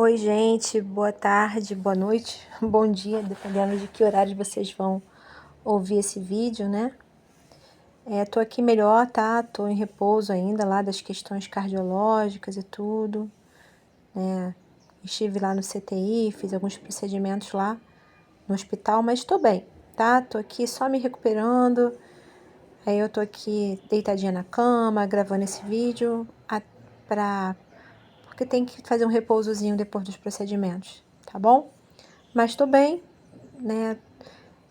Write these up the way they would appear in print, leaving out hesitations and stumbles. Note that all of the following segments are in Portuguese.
Oi, gente, boa tarde, boa noite, bom dia, dependendo de que horário vocês vão ouvir esse vídeo, né? Tô aqui melhor, tá? Tô em repouso ainda lá das questões cardiológicas e tudo, né? Estive lá no CTI, fiz alguns procedimentos lá no hospital, mas tô bem, tá? Tô aqui só me recuperando. Aí eu tô aqui deitadinha na cama, gravando esse vídeo porque tem que fazer um repousozinho depois dos procedimentos, tá bom? Mas tô bem, né?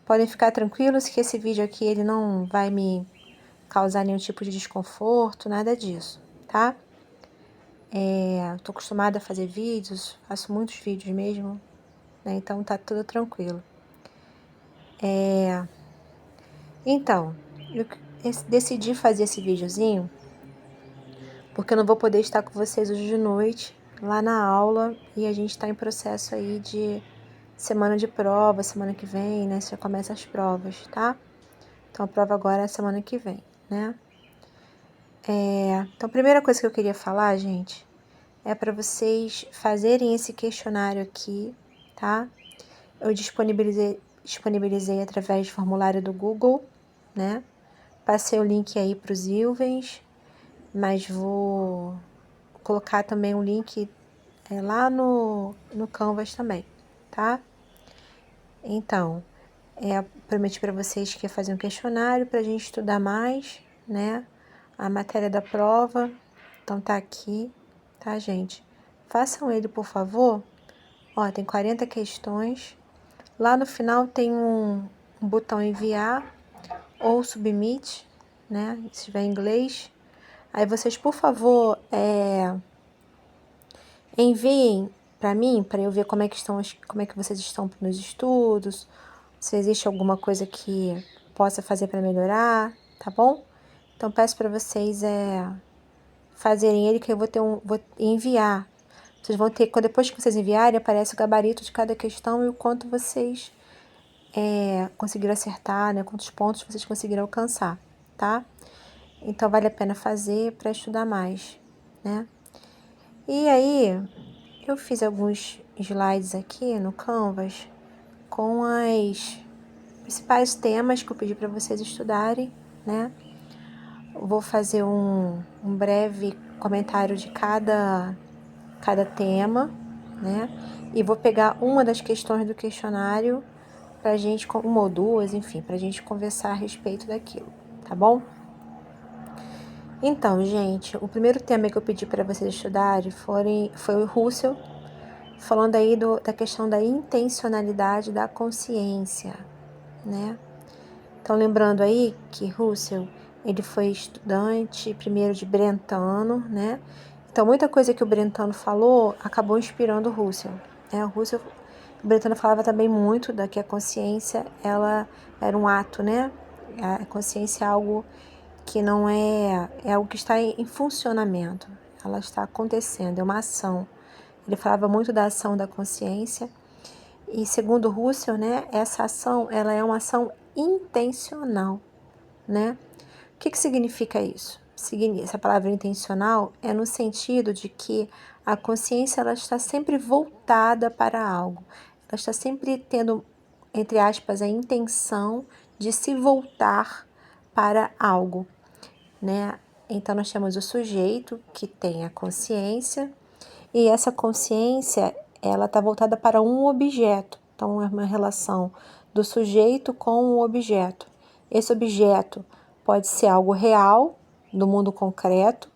Podem ficar tranquilos que esse vídeo aqui ele não vai me causar nenhum tipo de desconforto, nada disso, tá? Tô acostumada a fazer vídeos, faço muitos vídeos mesmo, né? Então tá tudo tranquilo. Então, eu decidi fazer esse videozinho porque eu não vou poder estar com vocês hoje de noite lá na aula e a gente tá em processo aí de semana de prova, semana que vem, né? Já começa as provas, tá? Então a prova agora é semana que vem, né? Então a primeira coisa que eu queria falar, gente, é para vocês fazerem esse questionário aqui, tá? Eu disponibilizei através do formulário do Google, né? Passei o link aí para os Ilvens, mas vou colocar também o link lá no Canvas também, tá? Então, prometi para vocês que ia fazer um questionário para a gente estudar mais, né? A matéria da prova. Então tá aqui, tá, gente? Façam ele, por favor. Ó, tem 40 questões. Lá no final tem um botão enviar ou submit, né? Se tiver em inglês. Aí vocês, por favor, enviem para mim, para eu ver como é que vocês estão nos estudos, se existe alguma coisa que possa fazer para melhorar, tá bom? Então peço para vocês fazerem ele, que eu vou enviar. Vocês vão ter, depois que vocês enviarem, aparece o gabarito de cada questão e o quanto vocês conseguiram acertar, né? Quantos pontos vocês conseguiram alcançar, tá? Então vale a pena fazer para estudar mais, né? E aí, eu fiz alguns slides aqui no Canvas com os principais temas que eu pedi para vocês estudarem, né? Eu vou fazer um breve comentário de cada tema, né? E vou pegar uma das questões do questionário pra gente, uma ou duas, enfim, pra gente conversar a respeito daquilo, tá bom? Então, gente, o primeiro tema que eu pedi para vocês estudarem foi o Russell, falando aí da questão da intencionalidade da consciência, né? Então, lembrando aí que Russell, ele foi estudante primeiro de Brentano, né? Então, muita coisa que o Brentano falou acabou inspirando o Russell, né? O Brentano falava também muito da que a consciência, ela era um ato, né? A consciência é algo que não é algo que está em funcionamento, ela está acontecendo, é uma ação. Ele falava muito da ação da consciência e, segundo Russell, né, essa ação, ela é uma ação intencional, né? O que significa isso? Essa palavra intencional é no sentido de que a consciência ela está sempre voltada para algo, ela está sempre tendo, entre aspas, a intenção de se voltar para algo, né? Então nós temos o sujeito que tem a consciência e essa consciência ela está voltada para um objeto. Então é uma relação do sujeito com o objeto. Esse objeto pode ser algo real do mundo concreto,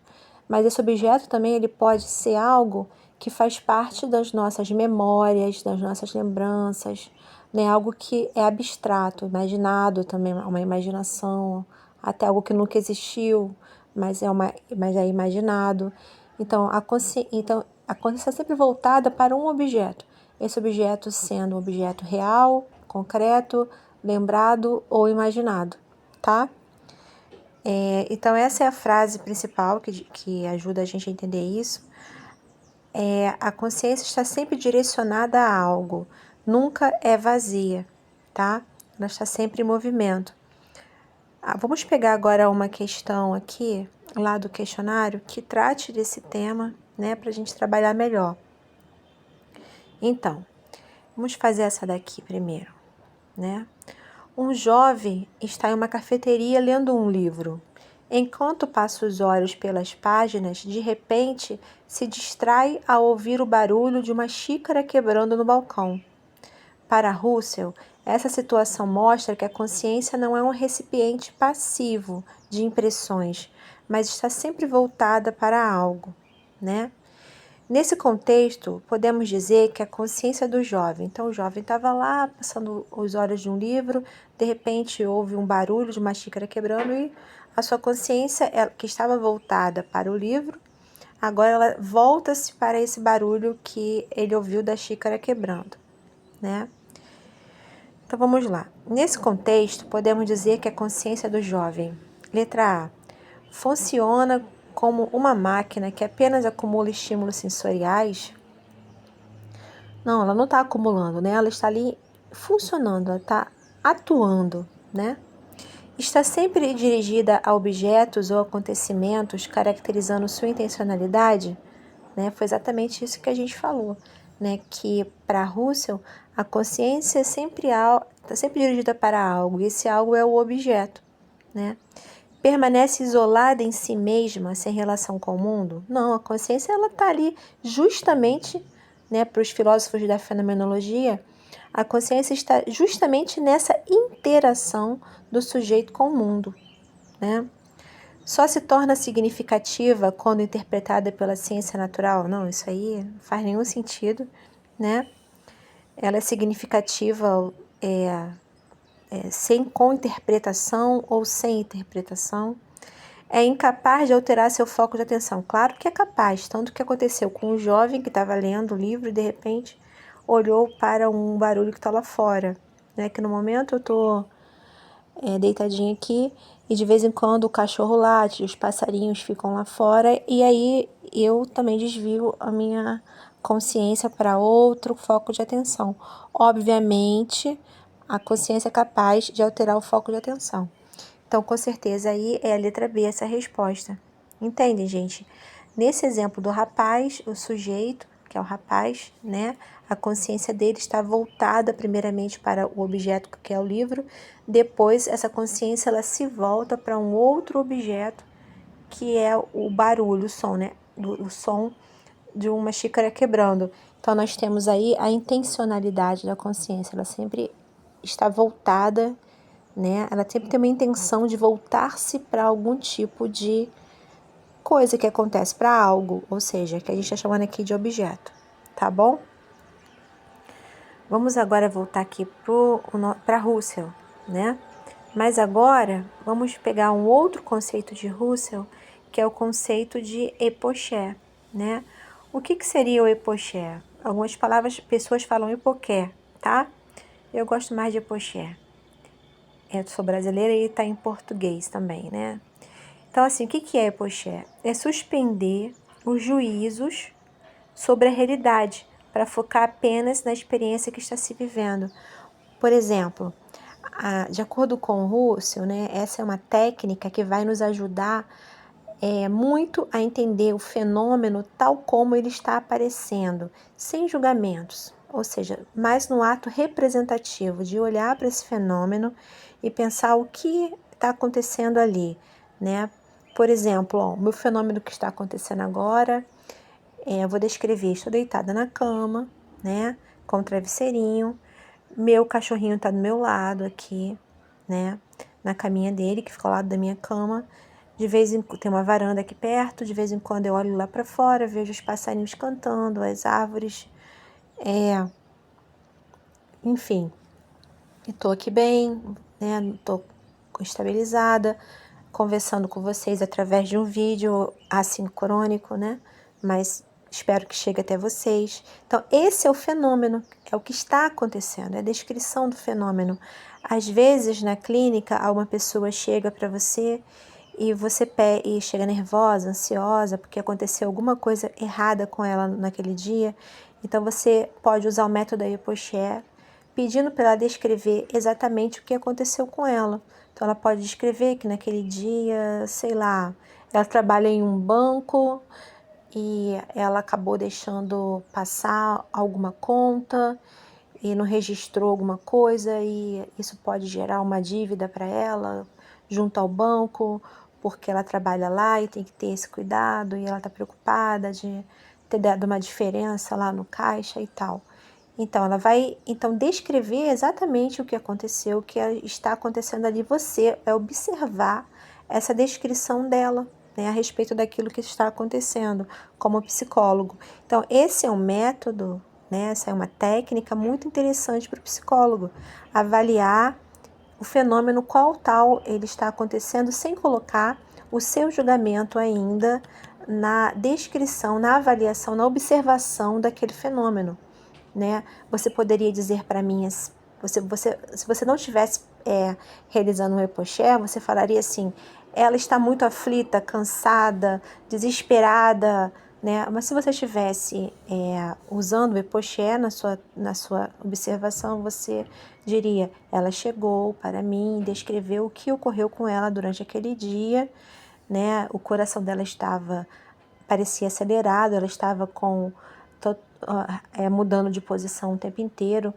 mas esse objeto também ele pode ser algo que faz parte das nossas memórias, das nossas lembranças, né? Algo que é abstrato, imaginado também, uma imaginação, até algo que nunca existiu, mas é imaginado. Então a consciência está sempre voltada para um objeto. Esse objeto sendo um objeto real, concreto, lembrado ou imaginado, tá? Então essa é a frase principal que ajuda a gente a entender isso. A consciência está sempre direcionada a algo, nunca é vazia, tá? Ela está sempre em movimento. Vamos pegar agora uma questão aqui, lá do questionário, que trate desse tema, né, para a gente trabalhar melhor. Então, vamos fazer essa daqui primeiro, né? Um jovem está em uma cafeteria lendo um livro. Enquanto passa os olhos pelas páginas, de repente se distrai ao ouvir o barulho de uma xícara quebrando no balcão. Para Russell, essa situação mostra que a consciência não é um recipiente passivo de impressões, mas está sempre voltada para algo, né? Nesse contexto, podemos dizer que a consciência do jovem. Então, o jovem estava lá, passando os olhos de um livro, de repente houve um barulho de uma xícara quebrando e a sua consciência, que estava voltada para o livro, agora ela volta-se para esse barulho que ele ouviu da xícara quebrando, né? Então, vamos lá. Nesse contexto, podemos dizer que a consciência do jovem, letra A, funciona como uma máquina que apenas acumula estímulos sensoriais. Não, ela não está acumulando, né? Ela está ali funcionando, ela está atuando, né? Está sempre dirigida a objetos ou acontecimentos, caracterizando sua intencionalidade, né? Foi exatamente isso que a gente falou, né? Que para Russell, a consciência está sempre dirigida para algo, e esse algo é o objeto, né? Permanece isolada em si mesma, sem relação com o mundo? Não, a consciência ela está ali justamente, né, para os filósofos da fenomenologia, a consciência está justamente nessa interação do sujeito com o mundo, né? Só se torna significativa quando interpretada pela ciência natural? Não, isso aí não faz nenhum sentido, né? Ela é significativa com interpretação ou sem interpretação. É incapaz de alterar seu foco de atenção. Claro que é capaz, tanto que aconteceu com um jovem que estava lendo o livro e de repente olhou para um barulho que está lá fora, né? Que no momento eu estou deitadinha aqui e de vez em quando o cachorro late, os passarinhos ficam lá fora e aí eu também desvio a minha consciência para outro foco de atenção. Obviamente, a consciência é capaz de alterar o foco de atenção. Então, com certeza, aí é a letra B essa resposta. Entendem, gente? Nesse exemplo do rapaz, o sujeito, que é o rapaz, né? A consciência dele está voltada primeiramente para o objeto que é o livro. Depois, essa consciência ela se volta para um outro objeto, que é o barulho, o som, né? O som de uma xícara quebrando. Então, nós temos aí a intencionalidade da consciência. Ela sempre está voltada, né? Ela sempre tem uma intenção de voltar-se para algum tipo de coisa que acontece, para algo, ou seja, que a gente está chamando aqui de objeto, tá bom? Vamos agora voltar aqui para Russell, né? Mas agora vamos pegar um outro conceito de Russell, que é o conceito de epoché, né? O que seria o epoché? Algumas pessoas falam hipoqué, tá? Eu gosto mais de epoché. Eu sou brasileira e está em português também, né? Então, assim, o que é epoché? É suspender os juízos sobre a realidade para focar apenas na experiência que está se vivendo. Por exemplo, de acordo com o Russell, né, essa é uma técnica que vai nos ajudar muito a entender o fenômeno tal como ele está aparecendo, sem julgamentos, ou seja, mais no ato representativo de olhar para esse fenômeno e pensar o que está acontecendo ali, né? Por exemplo, o meu fenômeno que está acontecendo agora, eu vou descrever, estou deitada na cama, né, com o travesseirinho, meu cachorrinho está do meu lado aqui, né, na caminha dele, que fica ao lado da minha cama. De vez em quando tem uma varanda aqui perto, de vez em quando eu olho lá para fora, vejo os passarinhos cantando, as árvores, enfim, estou aqui bem, né, estou estabilizada, conversando com vocês através de um vídeo assincrônico, né, mas espero que chegue até vocês. Então, esse é o fenômeno, é o que está acontecendo, é a descrição do fenômeno. Às vezes, na clínica, uma pessoa chega para você e chega nervosa, ansiosa, porque aconteceu alguma coisa errada com ela naquele dia. Então, você pode usar o método Epoché, pedindo para ela descrever exatamente o que aconteceu com ela. Então, ela pode descrever que naquele dia, sei lá, ela trabalha em um banco e ela acabou deixando passar alguma conta e não registrou alguma coisa, e isso pode gerar uma dívida para ela junto ao banco, porque ela trabalha lá e tem que ter esse cuidado, e ela está preocupada de ter dado uma diferença lá no caixa e tal. Então, ela vai descrever exatamente o que aconteceu, o que está acontecendo ali. Você vai observar essa descrição dela, né, a respeito daquilo que está acontecendo, como psicólogo. Então, esse é um método, né, essa é uma técnica muito interessante para o psicólogo, avaliar o fenômeno qual tal ele está acontecendo, sem colocar o seu julgamento ainda na descrição, na avaliação, na observação daquele fenômeno, né? Você poderia dizer para mim, se você não estivesse realizando um repoché, você falaria assim: ela está muito aflita, cansada, desesperada, né? Mas se você estivesse usando o repoché na sua observação, você diria: ela chegou para mim, descreveu o que ocorreu com ela durante aquele dia, né? O coração dela parecia acelerado, ela estava mudando de posição o tempo inteiro,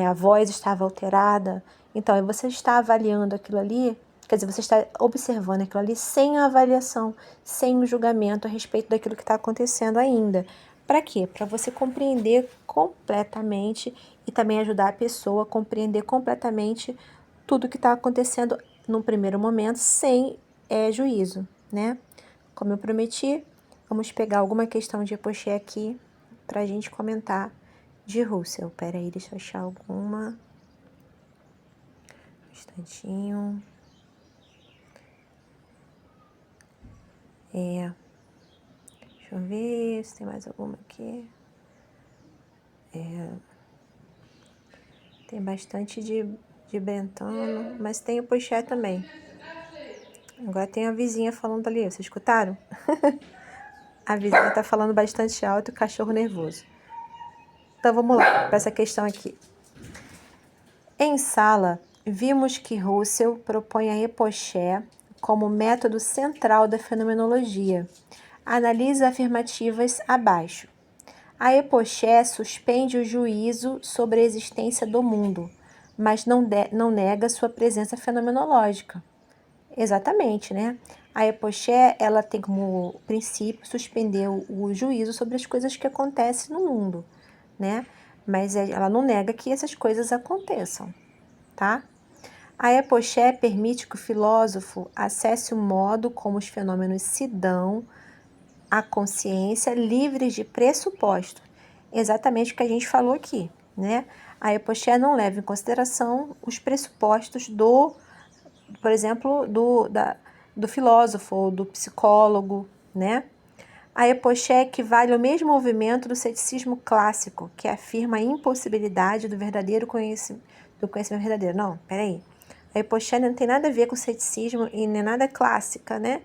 a voz estava alterada. Então, você está avaliando aquilo ali, quer dizer, você está observando aquilo ali sem a avaliação, sem o julgamento a respeito daquilo que está acontecendo ainda. Para quê? Para você compreender completamente e também ajudar a pessoa a compreender completamente tudo que está acontecendo num primeiro momento, sem juízo, né? Como eu prometi, vamos pegar alguma questão de repoché aqui para a gente comentar de Russell. Pera aí, deixa eu achar alguma. Um instantinho. Deixa eu ver se tem mais alguma aqui. Tem bastante de Brentano, mas tem o Poché também. Agora tem a vizinha falando ali, vocês escutaram? A vizinha tá falando bastante alto e o cachorro nervoso. Então vamos lá, para essa questão aqui. Em sala, vimos que Russell propõe a repoché como método central da fenomenologia. Analise afirmativas abaixo. A repoché suspende o juízo sobre a existência do mundo, mas não nega sua presença fenomenológica. Exatamente, né? A repoché, ela tem como princípio suspender o juízo sobre as coisas que acontecem no mundo, né? Mas ela não nega que essas coisas aconteçam, tá? A repoché permite que o filósofo acesse o modo como os fenômenos se dão à consciência, livres de pressuposto. Exatamente o que a gente falou aqui, né? A repoché não leva em consideração os pressupostos por exemplo, do filósofo ou do psicólogo, né? A repoché equivale ao mesmo movimento do ceticismo clássico, que afirma a impossibilidade do conhecimento verdadeiro. Não, peraí. A repoché não tem nada a ver com ceticismo e nem nada clássica, né?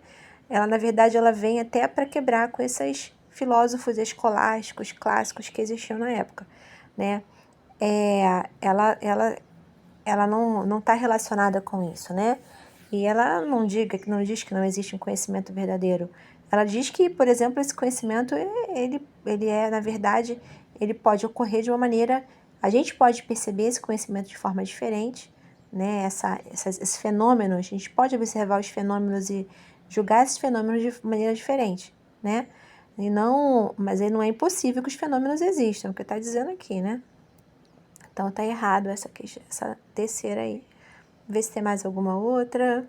Ela, na verdade, ela vem até para quebrar com esses filósofos escolásticos, clássicos que existiam na época, né? Ela não está relacionada com isso, né? E ela não diz que não existe um conhecimento verdadeiro. Ela diz que, por exemplo, esse conhecimento, ele na verdade, ele pode ocorrer de uma maneira... A gente pode perceber esse conhecimento de forma diferente, né? Esses fenômenos, a gente pode observar os fenômenos e julgar esses fenômenos de maneira diferente, né? Mas aí não é impossível que os fenômenos existam, é o que está dizendo aqui, né? Então tá errado essa terceira aí. Vê se tem mais alguma outra.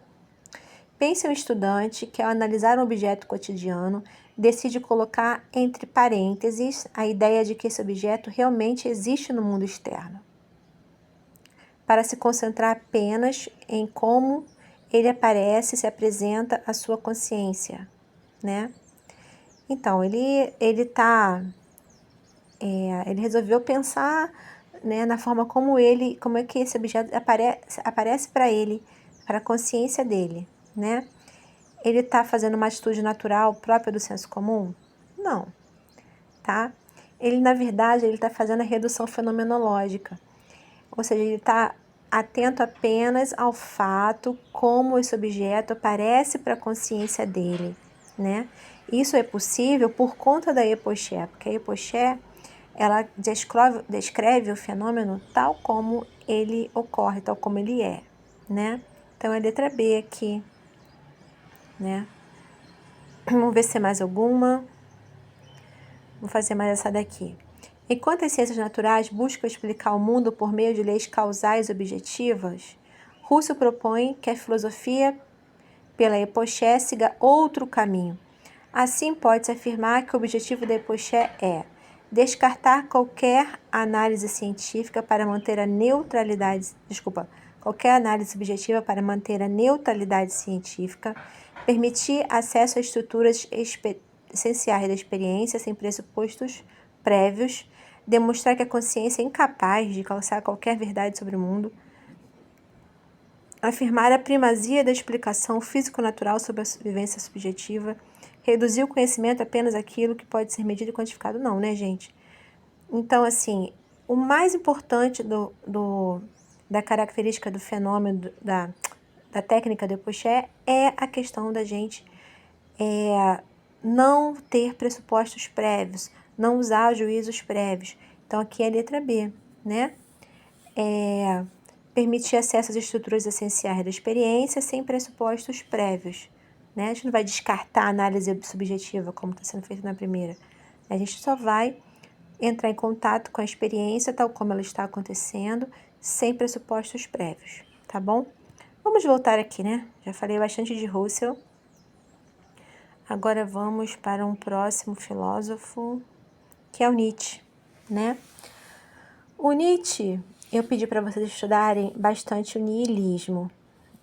Pense um estudante que, ao analisar um objeto cotidiano, decide colocar entre parênteses a ideia de que esse objeto realmente existe no mundo externo, para se concentrar apenas em como ele aparece e se apresenta à sua consciência, né? Então, ele resolveu pensar, né, na forma como é que esse objeto aparece para ele, para a consciência dele, né? Ele está fazendo uma atitude natural própria do senso comum? Não, tá? Na verdade, ele está fazendo a redução fenomenológica, ou seja, ele está atento apenas ao fato como esse objeto aparece para a consciência dele, né? Isso é possível por conta da Epoché, porque a Epoché, ela descreve o fenômeno tal como ele ocorre, tal como ele é, né? Então, a letra B aqui, né? Vamos ver se tem mais alguma. Vou fazer mais essa daqui. Enquanto as ciências naturais buscam explicar o mundo por meio de leis causais objetivas, Russell propõe que a filosofia, pela Epoché, siga outro caminho. Assim, pode-se afirmar que o objetivo da Epoché é descartar qualquer análise científica para manter a neutralidade, qualquer análise subjetiva para manter a neutralidade científica, permitir acesso a estruturas essenciais da experiência sem pressupostos prévios, demonstrar que a consciência é incapaz de alcançar qualquer verdade sobre o mundo, afirmar a primazia da explicação físico-natural sobre a vivência subjetiva, reduzir o conhecimento apenas àquilo que pode ser medido e quantificado. Não, né, gente? Então, assim, o mais importante da característica do fenômeno, da técnica de Epoché é a questão da gente não ter pressupostos prévios, não usar juízos prévios. Então, aqui é a letra B, né? Permitir acesso às estruturas essenciais da experiência sem pressupostos prévios, né? A gente não vai descartar a análise subjetiva, como está sendo feito na primeira. A gente só vai entrar em contato com a experiência tal como ela está acontecendo, sem pressupostos prévios, tá bom? Vamos voltar aqui, né? Já falei bastante de Russell. Agora vamos para um próximo filósofo, que é o Nietzsche, né? O Nietzsche, eu pedi para vocês estudarem bastante o niilismo.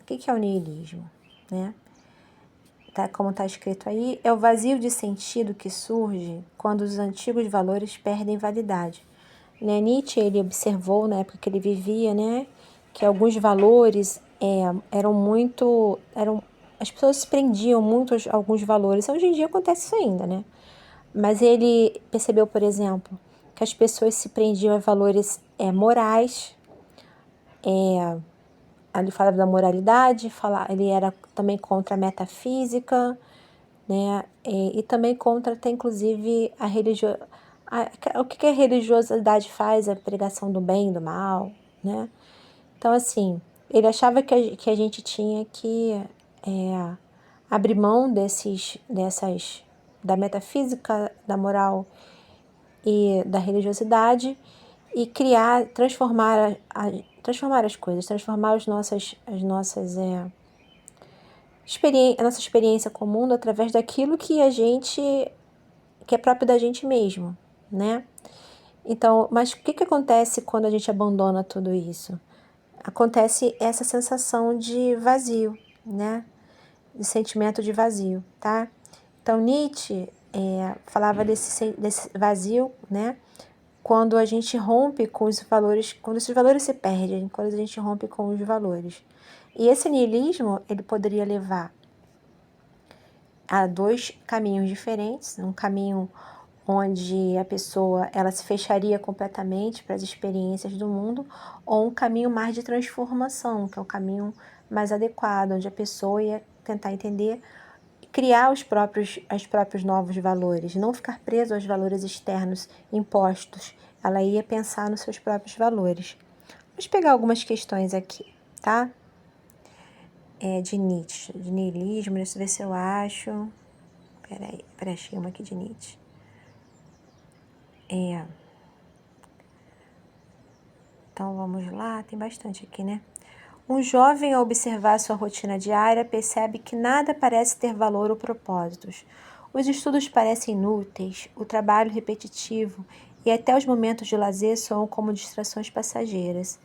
O que é o niilismo, né? Tá, como está escrito aí, é o vazio de sentido que surge quando os antigos valores perdem validade. Né? Nietzsche, ele observou na época que ele vivia, né, que alguns valores as pessoas se prendiam muito a alguns valores. Hoje em dia acontece isso ainda, né? Mas ele percebeu, por exemplo, que as pessoas se prendiam a valores morais. Ele falava da moralidade, ele era também contra a metafísica, né? E também contra até inclusive a religião. O que a religiosidade faz? A pregação do bem e do mal, né? Então, assim, ele achava que a gente tinha que abrir mão da metafísica, da moral e da religiosidade e transformar as coisas, transformar a nossa experiência com o mundo através daquilo que é próprio da gente mesmo, né? Então, mas o que acontece quando a gente abandona tudo isso? Acontece essa sensação de vazio, né? De sentimento de vazio, tá? Então, Nietzsche falava desse vazio, né? Quando a gente rompe com os valores, quando esses valores se perdem, quando a gente rompe com os valores. E esse niilismo, ele poderia levar a dois caminhos diferentes, um caminho onde a pessoa ela se fecharia completamente para as experiências do mundo, ou um caminho mais de transformação, que é o caminho mais adequado, onde a pessoa ia tentar entender, criar os próprios novos valores, não ficar preso aos valores externos impostos, ela ia pensar nos seus próprios valores. Vamos pegar algumas questões aqui, tá? De Nietzsche, de niilismo, deixa eu ver se eu acho. Peraí, achei uma aqui de Nietzsche. Então vamos lá, tem bastante aqui, né? Um jovem, ao observar sua rotina diária, percebe que nada parece ter valor ou propósitos. Os estudos parecem inúteis, o trabalho repetitivo e até os momentos de lazer soam como distrações passageiras.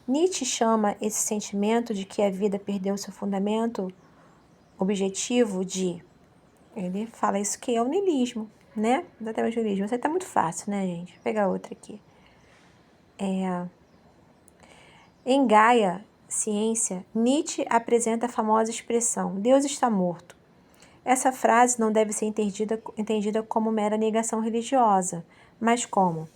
Nietzsche chama esse sentimento de que a vida perdeu seu fundamento objetivo de... Ele fala isso que é o niilismo, né? Exatamente o niilismo. Isso aí tá muito fácil, né, gente? Vou pegar outra aqui. Em Gaia, Ciência, Nietzsche apresenta a famosa expressão Deus está morto. Essa frase não deve ser entendida como mera negação religiosa, mas como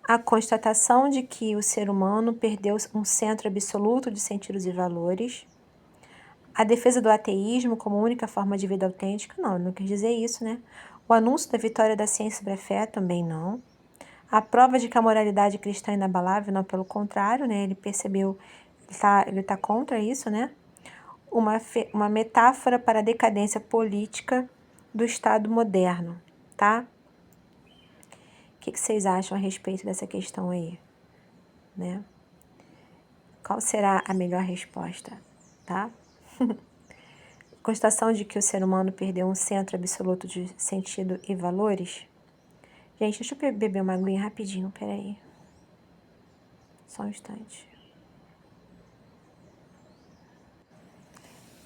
a constatação de que o ser humano perdeu um centro absoluto de sentidos e valores, A defesa do ateísmo como única forma de vida autêntica, não, ele não quis dizer isso, né? O anúncio da vitória da ciência sobre a fé, também não. A prova de que a moralidade cristã é inabalável, não, pelo contrário, né? Ele percebeu, ele tá contra isso, né? Uma metáfora para a decadência política do Estado moderno, tá? O que vocês acham a respeito dessa questão aí, né? Qual será a melhor resposta, tá? Constatação de que o ser humano perdeu um centro absoluto de sentido e valores. Gente, deixa eu beber uma aguinha rapidinho, peraí. Só um instante.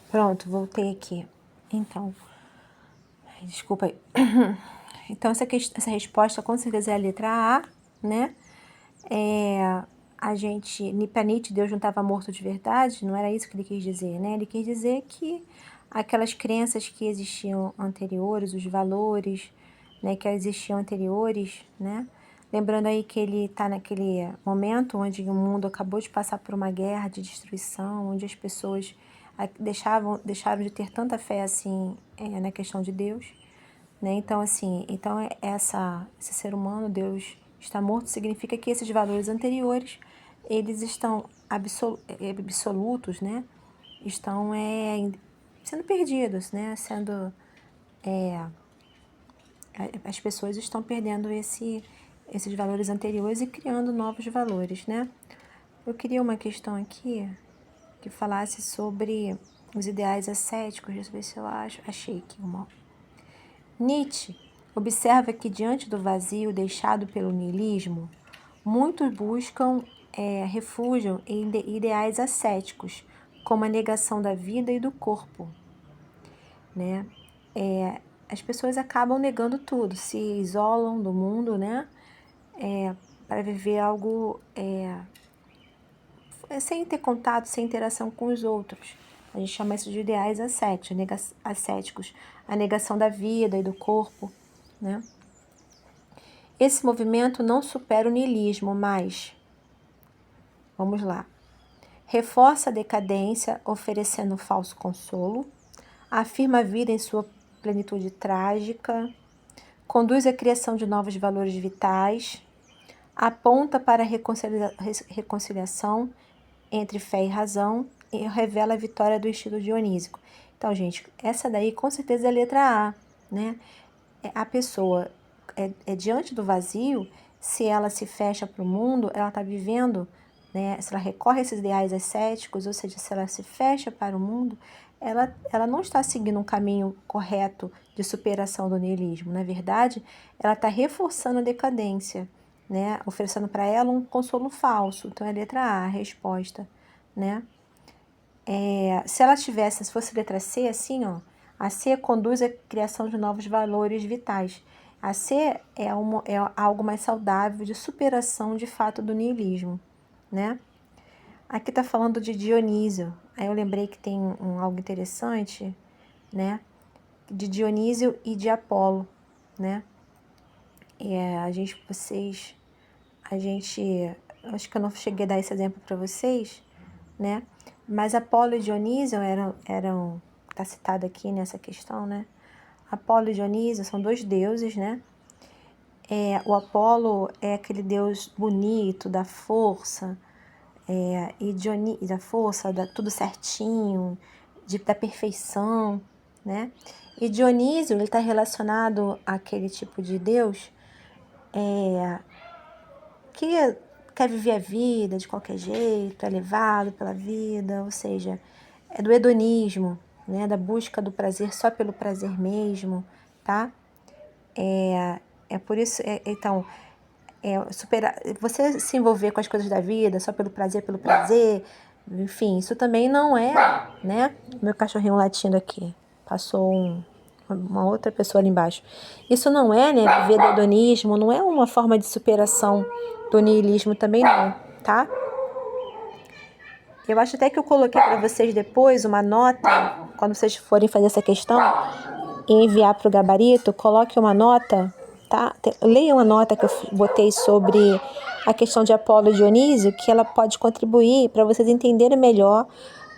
Pronto, voltei aqui. Então, desculpa aí. Então, essa resposta com certeza é a letra A, né? Para Nietzsche, Deus não estava morto de verdade, não era isso que ele quis dizer, né? Ele quis dizer que aquelas crenças que existiam anteriores, os valores, né, que existiam anteriores, né? Lembrando aí que ele está naquele momento onde o mundo acabou de passar por uma guerra de destruição, onde as pessoas deixaram de ter tanta fé assim na questão de Deus, né? Então, assim, esse ser humano, Deus está morto, significa que esses valores anteriores, eles estão absolutos, né? Estão sendo perdidos, né? As pessoas estão perdendo esses valores anteriores e criando novos valores, né? Eu queria uma questão aqui que falasse sobre os ideais ascéticos. Deixa eu ver se eu achei aqui uma. Nietzsche observa que diante do vazio deixado pelo niilismo, muitos buscam refúgio em ideais ascéticos, como a negação da vida e do corpo, né? As pessoas acabam negando tudo, se isolam do mundo, né? Para viver algo sem ter contato, sem interação com os outros. A gente chama isso de ideais ascéticos, a negação da vida e do corpo, né? Esse movimento não supera o niilismo, mas, vamos lá, reforça a decadência oferecendo falso consolo, afirma a vida em sua plenitude trágica, conduz à criação de novos valores vitais, aponta para a reconciliação entre fé e razão e revela a vitória do estilo dionísico. Então, gente, essa daí com certeza é a letra A, né? A pessoa diante do vazio, se ela se fecha para o mundo, ela está vivendo, né? Se ela recorre a esses ideais ascéticos, ou seja, se ela se fecha para o mundo, ela não está seguindo um caminho correto de superação do niilismo. Na verdade, ela está reforçando a decadência, né? Oferecendo para ela um consolo falso. Então, é a letra A, a resposta, né? Se fosse letra C, assim, ó, a C conduz à criação de novos valores vitais. A C é algo mais saudável de superação de fato do niilismo, né? Aqui está falando de Dionísio. Aí eu lembrei que tem algo interessante, né? De Dionísio e de Apolo, né? Acho que eu não cheguei a dar esse exemplo para vocês, né? Mas Apolo e Dionísio está citado aqui nessa questão, né? Apolo e Dionísio são dois deuses, né? O Apolo é aquele deus bonito, da força, e Dionísio, da força, tudo certinho, da perfeição, né? E Dionísio, ele está relacionado àquele tipo de deus que quer viver a vida de qualquer jeito, é levado pela vida, ou seja, é do hedonismo, né? Da busca do prazer só pelo prazer mesmo, tá? É por isso, então, você se envolver com as coisas da vida só pelo prazer, enfim, isso também não é, né? Meu cachorrinho latindo aqui, passou uma outra pessoa ali embaixo. Isso não é, né, viver do hedonismo, não é uma forma de superação do niilismo também não, tá? Eu acho até que eu coloquei para vocês depois uma nota, quando vocês forem fazer essa questão e enviar para o gabarito, coloque uma nota, tá? Leiam a nota que eu botei sobre a questão de Apolo e Dionísio, que ela pode contribuir para vocês entenderem melhor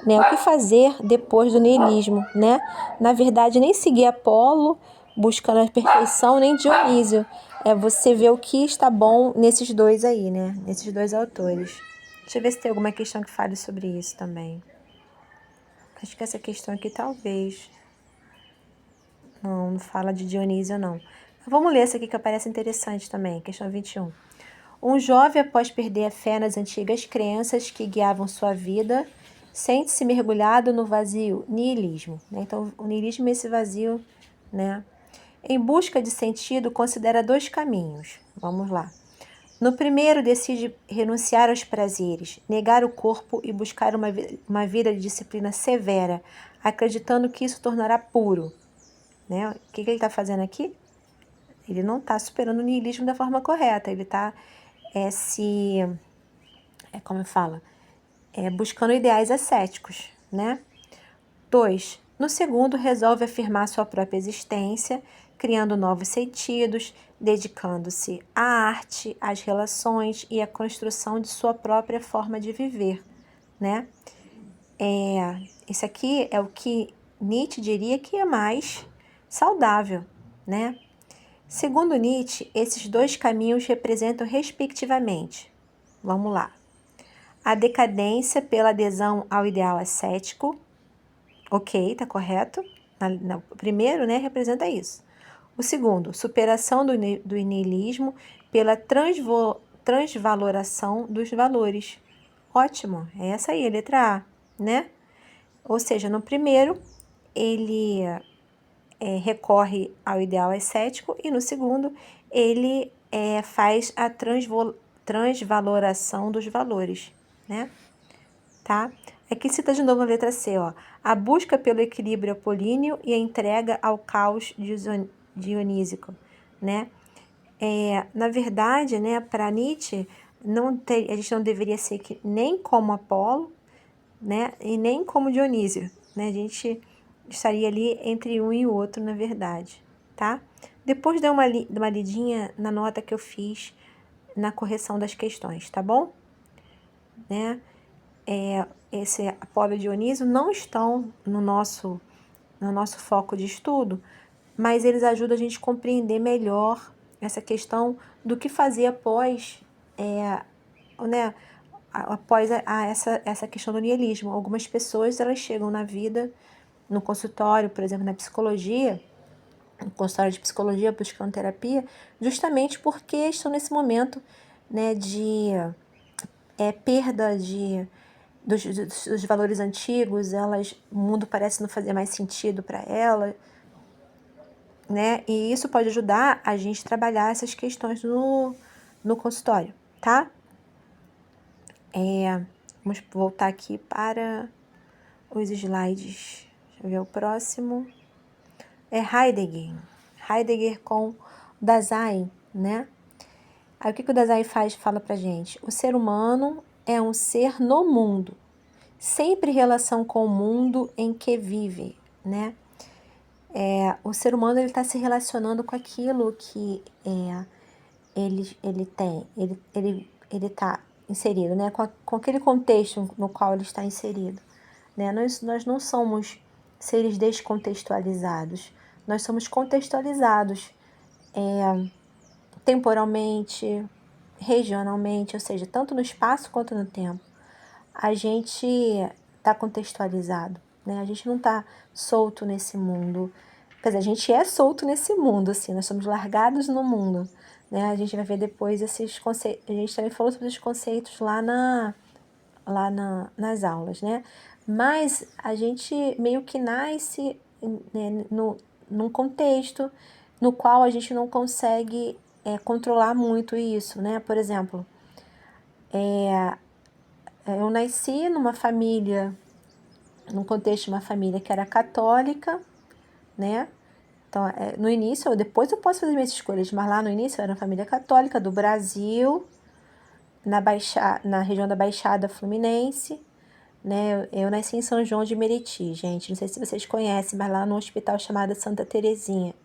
né? O que fazer depois do niilismo, né? Na verdade, nem seguir Apolo buscando a perfeição, nem Dionísio. É você ver o que está bom nesses dois aí, né? Nesses dois autores. Deixa eu ver se tem alguma questão que fale sobre isso também. Acho que essa questão aqui talvez. Não fala de Dionísio, não. Vamos ler essa aqui que parece interessante também, questão 21. Um jovem, após perder a fé nas antigas crenças que guiavam sua vida, sente-se mergulhado no vazio, niilismo. Né? Então, o niilismo é esse vazio, né? Em busca de sentido, considera dois caminhos. Vamos lá. No primeiro, decide renunciar aos prazeres, negar o corpo e buscar uma vida de disciplina severa, acreditando que isso tornará puro. Né? O que ele está fazendo aqui? Ele não está superando o niilismo da forma correta, ele está como eu falo, buscando ideais ascéticos, né? 2. No segundo, resolve afirmar sua própria existência, criando novos sentidos, dedicando-se à arte, às relações e à construção de sua própria forma de viver, né? Isso aqui é o que Nietzsche diria que é mais saudável, né? Segundo Nietzsche, esses dois caminhos representam respectivamente, vamos lá, a decadência pela adesão ao ideal ascético, ok, tá correto, o primeiro, né, representa isso. O segundo, superação do niilismo pela transvaloração dos valores. Ótimo, é essa aí, a letra A, né? Ou seja, no primeiro, ele recorre ao ideal ascético e no segundo, ele faz a transvaloração dos valores, né? Tá? Aqui cita de novo a letra C, ó. A busca pelo equilíbrio apolíneo e a entrega ao caos dionísico, né? Na verdade, né, para Nietzsche, a gente não deveria ser nem como Apolo, né, e nem como Dionísio, né? A gente estaria ali entre um e o outro, na verdade, tá? Depois dê uma lidinha na nota que eu fiz na correção das questões, tá bom? Né? Esse Apolo e Dionísio não estão no nosso foco de estudo, mas eles ajudam a gente a compreender melhor essa questão do que fazer após, né, após essa questão do niilismo. Algumas pessoas, elas chegam na vida, no consultório, por exemplo, na psicologia, no consultório de psicologia, buscando terapia, justamente porque estão nesse momento, né, de perda dos valores antigos, o mundo parece não fazer mais sentido para elas, né? E isso pode ajudar a gente a trabalhar essas questões no consultório, tá? Vamos voltar aqui para os slides. Deixa eu ver o próximo. Heidegger. Heidegger com Dasein, né? Aí o que o Dasein fala pra gente? O ser humano é um ser no mundo, sempre em relação com o mundo em que vive, né? O ser humano está se relacionando com aquilo que ele tem, ele está inserido, né? Com aquele contexto no qual ele está inserido, né? Nós não somos seres descontextualizados, nós somos contextualizados temporalmente, regionalmente, ou seja, tanto no espaço quanto no tempo. A gente está contextualizado, né? A gente não está solto nesse mundo. Quer dizer, a gente é solto nesse mundo, assim, nós somos largados no mundo, né? A gente vai ver depois esses conceitos, a gente também falou sobre os conceitos nas aulas, né? Mas a gente meio que nasce, né, num contexto no qual a gente não consegue controlar muito isso, né? Por exemplo, eu nasci num contexto de uma família que era católica, né? Então, no início, depois eu posso fazer minhas escolhas, mas lá no início eu era uma família católica do Brasil, na região da Baixada Fluminense, né? Eu nasci em São João de Meriti, gente. Não sei se vocês conhecem, mas lá no hospital chamado Santa Terezinha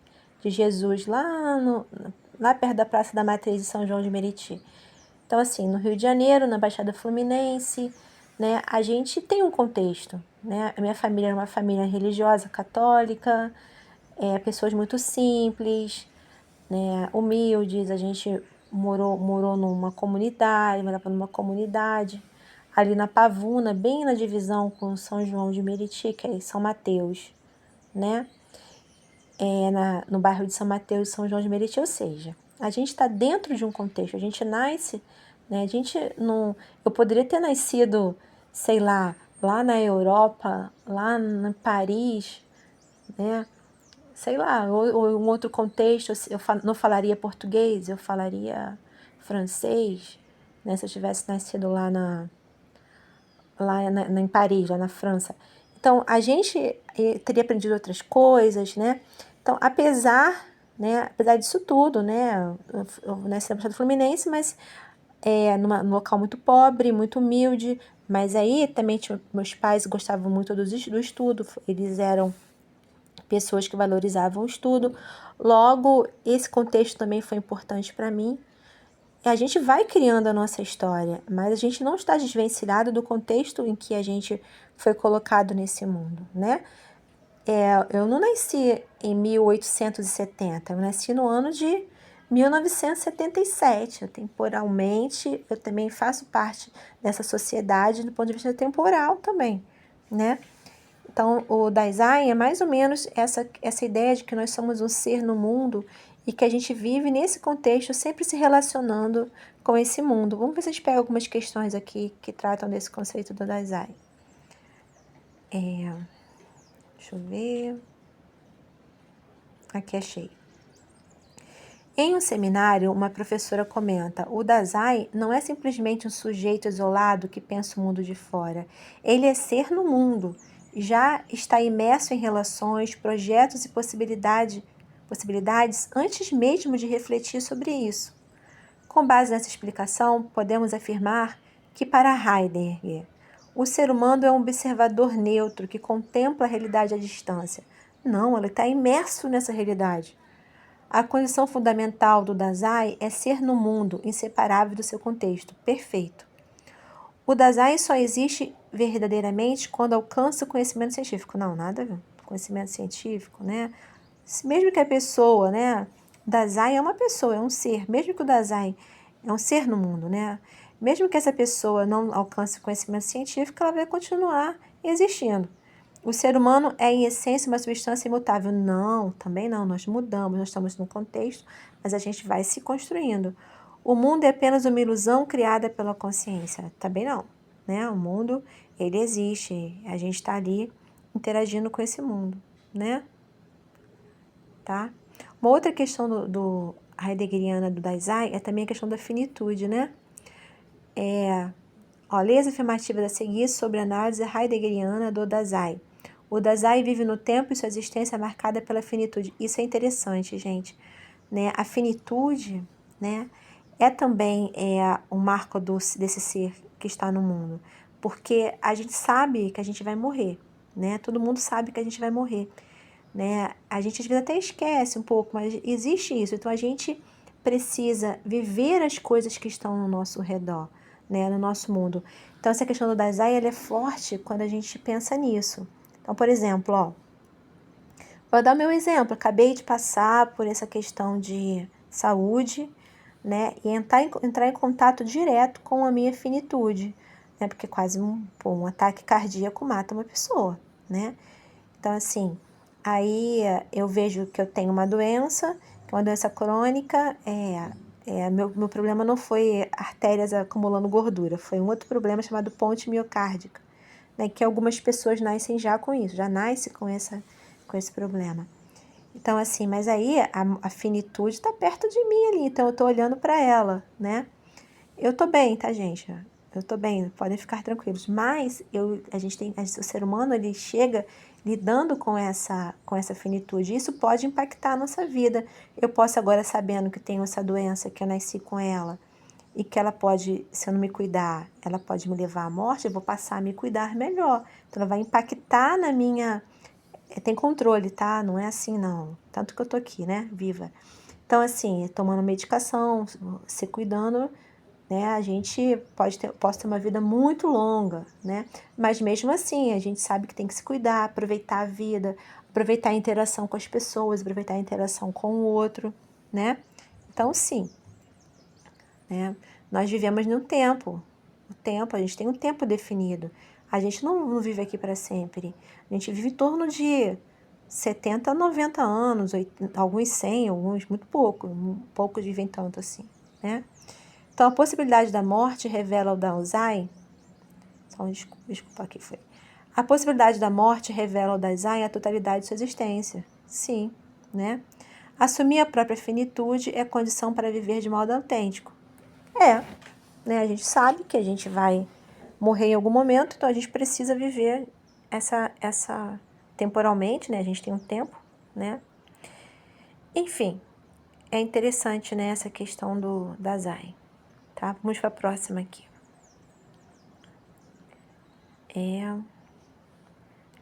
de Jesus, lá perto da Praça da Matriz de São João de Meriti. Então, assim, no Rio de Janeiro, na Baixada Fluminense, né? A gente tem um contexto, né? A minha família era uma família religiosa, católica, pessoas muito simples, né? Humildes. A gente morou numa comunidade, morava numa comunidade, ali na Pavuna, bem na divisão com São João de Meriti, que é São Mateus, né? No bairro de São Mateus e São João de Meriti, ou seja, a gente está dentro de um contexto, a gente nasce, né? A gente não, eu poderia ter nascido, sei lá na Europa, lá em Paris, né? Sei lá, ou em um outro contexto, não falaria português, eu falaria francês, né? Se eu tivesse nascido em Paris, lá na França. Então, a gente teria aprendido outras coisas, né? Então, apesar disso tudo, né? Eu nasci na Baixada Fluminense, mas num local muito pobre, muito humilde. Mas aí também meus pais gostavam muito do estudo, eles eram pessoas que valorizavam o estudo. Logo, esse contexto também foi importante para mim. A gente vai criando a nossa história, mas a gente não está desvencilhado do contexto em que a gente foi colocado nesse mundo, né? Eu não nasci em 1870, eu nasci no ano de 1977. Temporalmente, eu também faço parte dessa sociedade do ponto de vista temporal também, né? Então, o Dasein é mais ou menos essa ideia de que nós somos um ser no mundo e que a gente vive nesse contexto, sempre se relacionando com esse mundo. Vamos ver se a gente pega algumas questões aqui que tratam desse conceito do Dasein. Deixa eu ver. Aqui achei. Em um seminário, uma professora comenta: o Dasein não é simplesmente um sujeito isolado que pensa o mundo de fora. Ele é ser no mundo, já está imerso em relações, projetos e possibilidades antes mesmo de refletir sobre isso. Com base nessa explicação, podemos afirmar que, para Heidegger, o ser humano é um observador neutro que contempla a realidade à distância. Não, ele está imerso nessa realidade. A condição fundamental do Dasein é ser no mundo, inseparável do seu contexto. Perfeito. O Dasein só existe verdadeiramente quando alcança o conhecimento científico. Não, nada a ver. Conhecimento científico, né? Mesmo que a pessoa, né? Dasein é uma pessoa, é um ser. Mesmo que o Dasein é um ser no mundo, né? Mesmo que essa pessoa não alcance o conhecimento científico, ela vai continuar existindo. O ser humano é, em essência, uma substância imutável. Não, também não. Nós mudamos, nós estamos num contexto, mas a gente vai se construindo. O mundo é apenas uma ilusão criada pela consciência. Também não, né? O mundo, ele existe. A gente está ali interagindo com esse mundo, né? Tá? Uma outra questão do heideggeriana do Dasein é também a questão da finitude, né? Leia as afirmativas a seguir sobre a análise heideggeriana do Dasein. O Dasein vive no tempo e sua existência é marcada pela finitude. Isso é interessante, gente. Né? A finitude, né, é também um marco desse ser que está no mundo. Porque a gente sabe que a gente vai morrer. Né? Todo mundo sabe que a gente vai morrer. Né? A gente às vezes até esquece um pouco, mas existe isso. Então a gente precisa viver as coisas que estão no nosso redor, né? No nosso mundo. Então essa questão do Dasein, ela é forte quando a gente pensa nisso. Então, por exemplo, vou dar o meu exemplo. Acabei de passar por essa questão de saúde, né? E entrar em contato direto com a minha finitude, né? Porque quase um ataque cardíaco mata uma pessoa, né? Então, assim, aí eu vejo que eu tenho uma doença, que é uma doença crônica. Meu problema não foi artérias acumulando gordura, foi um outro problema chamado ponte miocárdica, né, que algumas pessoas nascem já com isso, já nasce com esse problema. Então, assim, mas aí a finitude está perto de mim ali, então eu estou olhando para ela, né? Eu tô bem, tá, gente? Eu tô bem, podem ficar tranquilos. Mas o ser humano, ele chega lidando com essa finitude. Isso pode impactar a nossa vida. Eu posso agora, sabendo que tenho essa doença, que eu nasci com ela, e que ela pode, se eu não me cuidar, ela pode me levar à morte, eu vou passar a me cuidar melhor. Então, ela vai impactar na minha... Tem controle, tá? Não é assim, não. Tanto que eu tô aqui, né? Viva. Então, assim, tomando medicação, se cuidando, né? A gente possa ter uma vida muito longa, né? Mas mesmo assim, a gente sabe que tem que se cuidar, aproveitar a vida, aproveitar a interação com as pessoas, aproveitar a interação com o outro, né? Então, sim, né? Nós vivemos num tempo. A gente tem um tempo definido. A gente não vive aqui para sempre. A gente vive em torno de 70 a 90 anos, alguns 100, alguns muito pouco. Poucos vivem tanto assim, né? Então, a possibilidade da morte revela o Dasein. Desculpa, aqui foi. A possibilidade da morte revela ao Dasein a totalidade de sua existência. Sim, né? Assumir a própria finitude é condição para viver de modo autêntico. Né? A gente sabe que a gente vai morrer em algum momento, então a gente precisa viver essa temporalmente, né? A gente tem um tempo, né? Enfim, é interessante, né, essa questão do Dasein, tá? Vamos para a próxima aqui.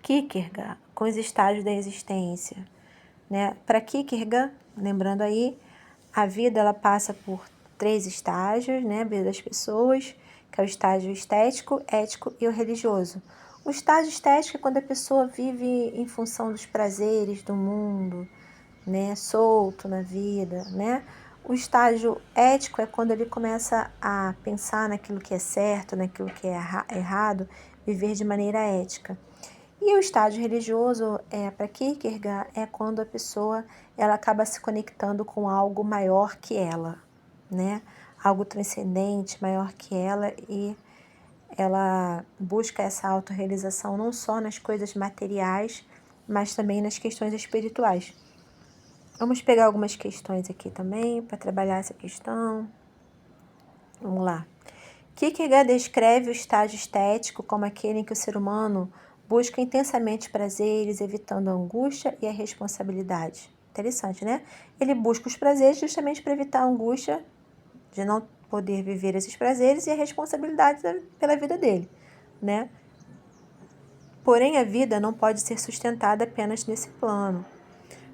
Kierkegaard, com os estágios da existência, né? Para Kierkegaard, lembrando aí, a vida ela passa por 3 estágios, né? A vida das pessoas, que é o estágio estético, ético e o religioso. O estágio estético é quando a pessoa vive em função dos prazeres do mundo, né? Solto na vida, né? O estágio ético é quando ele começa a pensar naquilo que é certo, naquilo que é errado, viver de maneira ética. E o estágio religioso, para Kierkegaard, é quando a pessoa ela acaba se conectando com algo maior que ela, né? Algo transcendente, maior que ela, e ela busca essa autorrealização não só nas coisas materiais, mas também nas questões espirituais. Vamos pegar algumas questões aqui também para trabalhar essa questão. Vamos lá. Kierkegaard descreve o estágio estético como aquele em que o ser humano busca intensamente prazeres, evitando a angústia e a responsabilidade. Interessante, né? Ele busca os prazeres justamente para evitar a angústia de não poder viver esses prazeres e a responsabilidade pela vida dele, né? Porém, a vida não pode ser sustentada apenas nesse plano.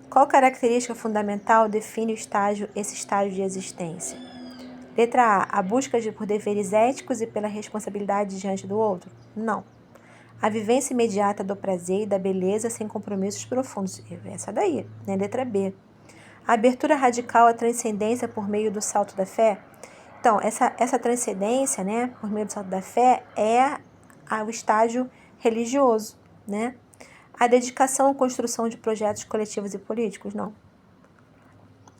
Qual característica fundamental define esse estágio de existência? Letra A. A busca por deveres éticos e pela responsabilidade diante do outro? Não. A vivência imediata do prazer e da beleza sem compromissos profundos. Essa daí, né? Letra B. A abertura radical à transcendência por meio do salto da fé? Então, essa transcendência, né, por meio do salto da fé, é o estágio religioso, né? A dedicação à construção de projetos coletivos e políticos? Não.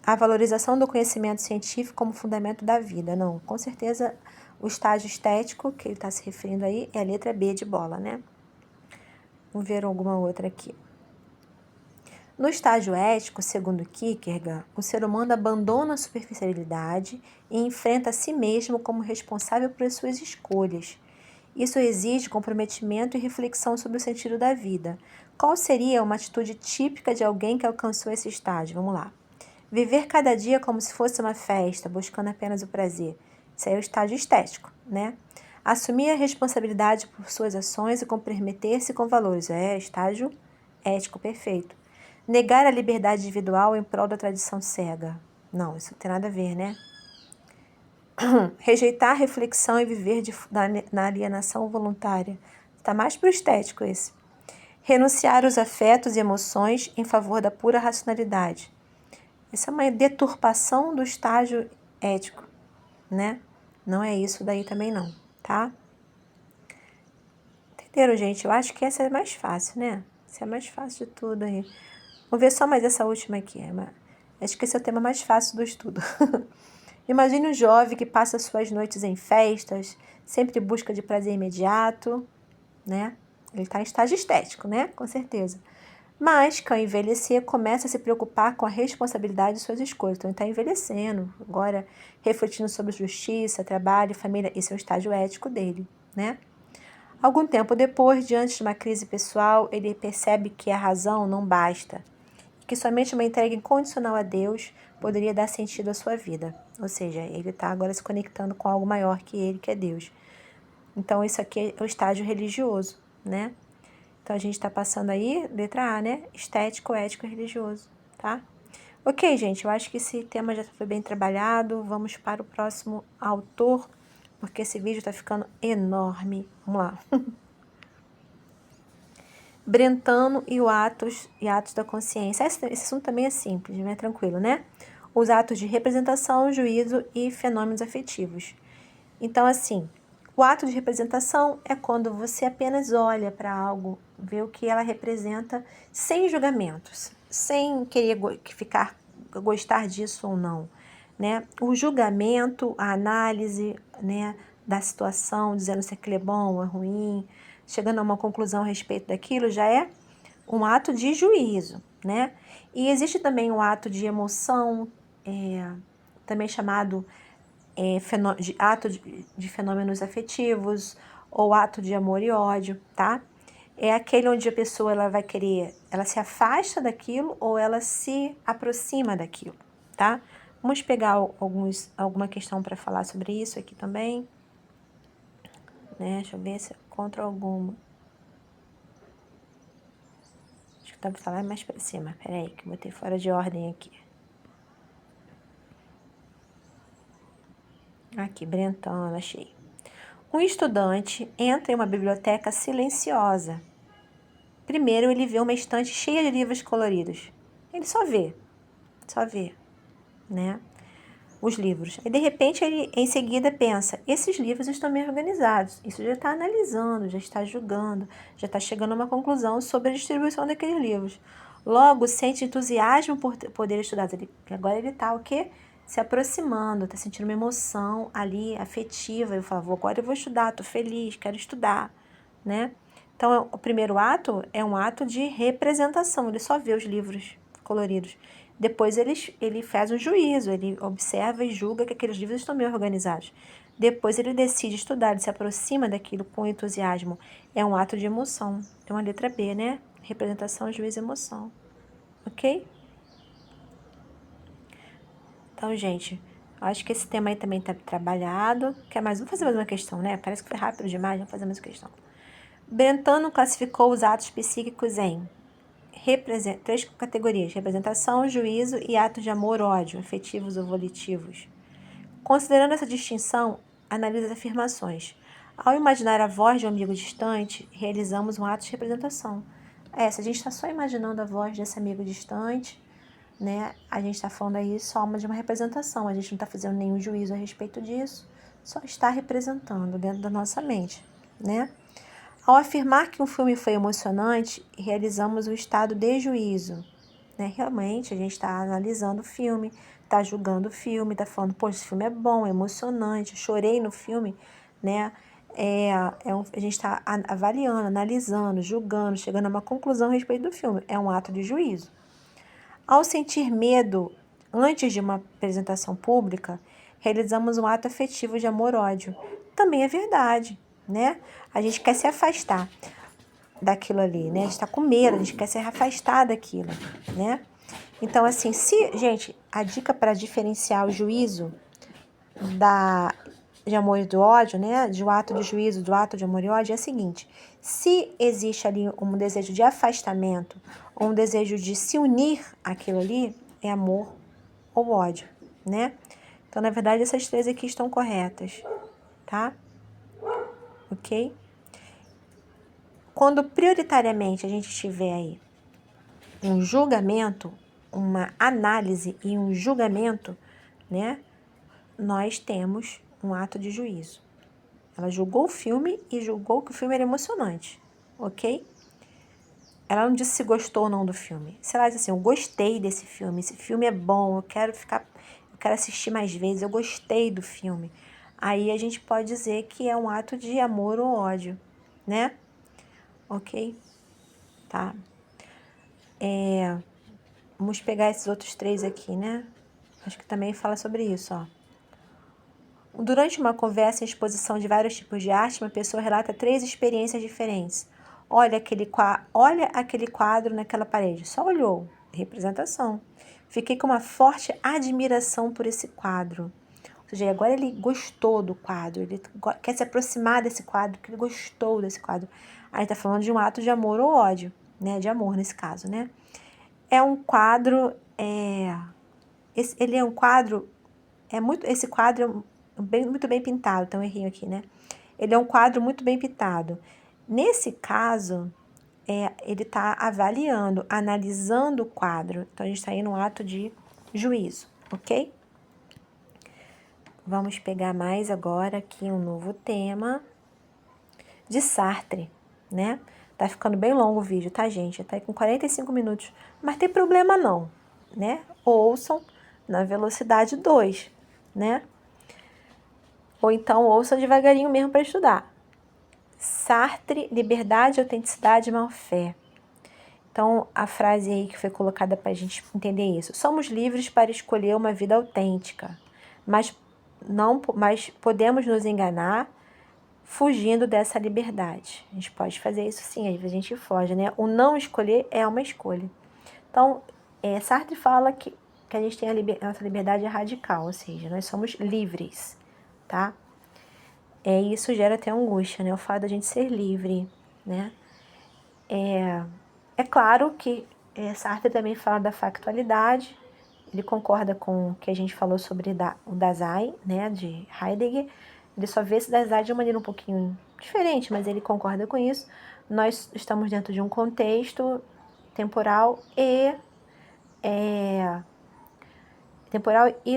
A valorização do conhecimento científico como fundamento da vida? Não. Com certeza, o estágio estético, que ele está se referindo aí, é a letra B de bola, né? Vamos ver alguma outra aqui. No estágio ético, segundo Kierkegaard, o ser humano abandona a superficialidade e enfrenta a si mesmo como responsável por suas escolhas. Isso exige comprometimento e reflexão sobre o sentido da vida. Qual seria uma atitude típica de alguém que alcançou esse estágio? Vamos lá. Viver cada dia como se fosse uma festa, buscando apenas o prazer. Isso aí é o estágio estético, né? Assumir a responsabilidade por suas ações e comprometer-se com valores. É estágio ético perfeito. Negar a liberdade individual em prol da tradição cega. Não, isso não tem nada a ver, né? Rejeitar a reflexão e viver na alienação voluntária. Está mais para o estético esse. Renunciar os afetos e emoções em favor da pura racionalidade. Essa é uma deturpação do estágio ético, né? Não é isso daí também não, tá? Entenderam, gente? Eu acho que essa é mais fácil, né? Essa é a mais fácil de tudo aí. Vamos ver só mais essa última aqui. Acho que esse é o tema mais fácil do estudo. Imagine um jovem que passa suas noites em festas, sempre em busca de prazer imediato, né? Ele está em estágio estético, né? Com certeza. Mas, que ao envelhecer, começa a se preocupar com a responsabilidade de suas escolhas. Então, ele está envelhecendo, agora refletindo sobre justiça, trabalho, família. Esse é o estágio ético dele, né? Algum tempo depois, diante de uma crise pessoal, ele percebe que a razão não basta, que somente uma entrega incondicional a Deus poderia dar sentido à sua vida. Ou seja, ele está agora se conectando com algo maior que ele, que é Deus. Então, isso aqui é o estágio religioso, né? Então, a gente está passando aí, letra A, né? Estético, ético e religioso, tá? Ok, gente, eu acho que esse tema já foi bem trabalhado. Vamos para o próximo autor porque esse vídeo tá ficando enorme. Vamos lá. Brentano e atos da consciência. Esse assunto também é simples, né? Tranquilo, né? Os atos de representação, juízo e fenômenos afetivos. Então, assim, o ato de representação é quando você apenas olha para algo, vê o que ela representa, sem julgamentos, sem querer gostar disso ou não, né? O julgamento, a análise, né, da situação, dizendo se aquilo é bom ou é ruim, chegando a uma conclusão a respeito daquilo, já é um ato de juízo, né? E existe também o ato de emoção, também chamado ato de fenômenos afetivos, ou ato de amor e ódio, tá? É aquele onde a pessoa ela vai querer, ela se afasta daquilo ou ela se aproxima daquilo, tá? Vamos pegar alguma questão para falar sobre isso aqui também, né? Deixa eu ver se eu encontro alguma. Acho que tá falar mais para cima. Peraí, que eu botei fora de ordem aqui. Aqui, Brentano, achei. Um estudante entra em uma biblioteca silenciosa. Primeiro, ele vê uma estante cheia de livros coloridos. Ele só vê, né? Os livros. E de repente, ele em seguida pensa: esses livros estão bem organizados. Isso já está analisando, já está julgando, já está chegando a uma conclusão sobre a distribuição daqueles livros. Logo, sente entusiasmo por poder estudar. Agora ele está o quê? Se aproximando, está sentindo uma emoção ali afetiva. Eu falo: agora eu vou estudar, estou feliz, quero estudar, né? Então, o primeiro ato é um ato de representação. Ele só vê os livros coloridos. Depois ele faz um juízo, ele observa e julga que aqueles livros estão bem organizados. Depois ele decide estudar, ele se aproxima daquilo com entusiasmo. É um ato de emoção. Então a letra B, né? Representação, juízo e emoção. Ok? Então, gente, acho que esse tema aí também está trabalhado. Vamos fazer mais uma questão, né? Parece que foi rápido demais, vamos fazer mais uma questão. Brentano classificou os atos psíquicos em 3 categorias: representação, juízo e atos de amor, ódio, afetivos ou volitivos. Considerando essa distinção, analise as afirmações. Ao imaginar a voz de um amigo distante, realizamos um ato de representação. Se a gente está só imaginando a voz desse amigo distante, né, a gente está falando aí só de uma representação, a gente não está fazendo nenhum juízo a respeito disso, só está representando dentro da nossa mente, né? Ao afirmar que um filme foi emocionante, realizamos o estado de juízo, né? Realmente, a gente está analisando o filme, está julgando o filme, está falando, poxa, esse filme é bom, é emocionante, eu chorei no filme, né? A gente está avaliando, analisando, julgando, chegando a uma conclusão a respeito do filme. É um ato de juízo. Ao sentir medo antes de uma apresentação pública, realizamos um ato afetivo de amor-ódio. Também é verdade, né? A gente quer se afastar daquilo ali, né? A gente tá com medo, a gente quer se afastar daquilo, né? Então, assim, gente, a dica para diferenciar o juízo de amor e do ódio, né? Do ato de juízo, do ato de amor e ódio é a seguinte: se existe ali um desejo de afastamento, ou um desejo de se unir àquilo ali, é amor ou ódio, né? Então, na verdade, essas 3 aqui estão corretas, tá? Ok? Quando prioritariamente a gente tiver aí um julgamento, uma análise e um julgamento, né? Nós temos um ato de juízo. Ela julgou o filme e julgou que o filme era emocionante, ok? Ela não disse se gostou ou não do filme. Se ela diz assim, eu gostei desse filme, esse filme é bom, eu quero assistir mais vezes, eu gostei do filme. Aí a gente pode dizer que é um ato de amor ou ódio, né? Ok? Tá. Vamos pegar esses outros 3 aqui, né? Acho que também fala sobre isso, ó. Durante uma conversa em exposição de vários tipos de arte, uma pessoa relata 3 experiências diferentes. Olha aquele quadro naquela parede. Só olhou. Representação. Fiquei com uma forte admiração por esse quadro. Ou seja, agora ele gostou do quadro. Ele quer se aproximar desse quadro, porque ele gostou desse quadro. Aí tá falando de um ato de amor ou ódio, né? De amor nesse caso, né? É um quadro... Ele é um quadro... Esse quadro muito bem pintado, tem um errinho aqui, né? Ele é um quadro muito bem pintado. Nesse caso, ele está avaliando, analisando o quadro. Então, a gente está aí no ato de juízo, ok? Vamos pegar mais agora aqui um novo tema de Sartre, né? Tá ficando bem longo o vídeo, tá, gente? Tá aí com 45 minutos, mas tem problema não, né? Ouçam na velocidade 2, né? Ou então ouçam devagarinho mesmo para estudar. Sartre, liberdade, autenticidade e má-fé. Então, a frase aí que foi colocada para a gente entender isso. Somos livres para escolher uma vida autêntica, mas podemos nos enganar fugindo dessa liberdade. A gente pode fazer isso sim, às vezes a gente foge, né? O não escolher é uma escolha. Então, Sartre fala que a gente tem nossa liberdade radical, ou seja, nós somos livres, tá? Isso gera até angústia, né? O fato da gente ser livre, né? É claro que Sartre também fala da factualidade, ele concorda com o que a gente falou sobre o Dasein, né, de Heidegger. Ele só vê esse Dasein de uma maneira um pouquinho diferente, mas ele concorda com isso. Nós estamos dentro de um contexto temporal e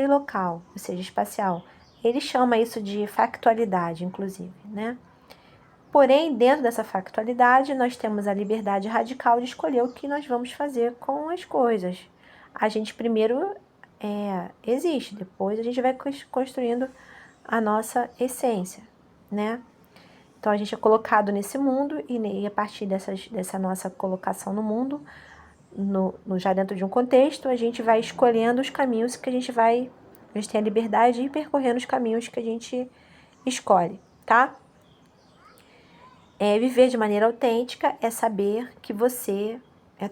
local, ou seja, espacial. Ele chama isso de factualidade, inclusive, né? Porém, dentro dessa factualidade, nós temos a liberdade radical de escolher o que nós vamos fazer com as coisas. A gente primeiro existe, depois a gente vai construindo a nossa essência, né? Então, a gente é colocado nesse mundo e a partir dessa nossa colocação no mundo, já dentro de um contexto, a gente vai escolhendo os caminhos que a gente tem a liberdade de ir percorrendo os caminhos que a gente escolhe, tá? Viver de maneira autêntica é saber que você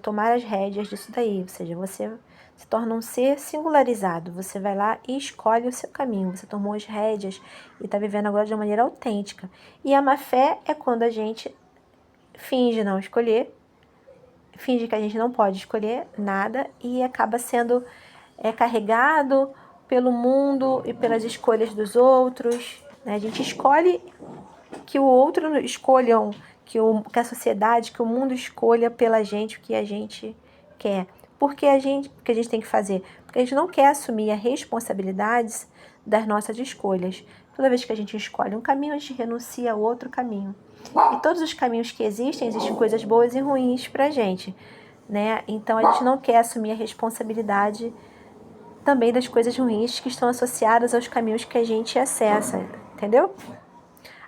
tomar as rédeas disso daí, ou seja, você se torna um ser singularizado, você vai lá e escolhe o seu caminho, você tomou as rédeas e está vivendo agora de uma maneira autêntica. E a má-fé é quando a gente finge não escolher, finge que a gente não pode escolher nada e acaba sendo carregado pelo mundo e pelas escolhas dos outros, né? A gente escolhe que o outro escolham, que a sociedade, que o mundo escolha pela gente o que a gente quer. Por que a gente tem que fazer? Porque a gente não quer assumir as responsabilidades das nossas escolhas. Toda vez que a gente escolhe um caminho, a gente renuncia a outro caminho. E todos os caminhos que existem coisas boas e ruins pra gente, né? Então, a gente não quer assumir a responsabilidade também das coisas ruins que estão associadas aos caminhos que a gente acessa, entendeu?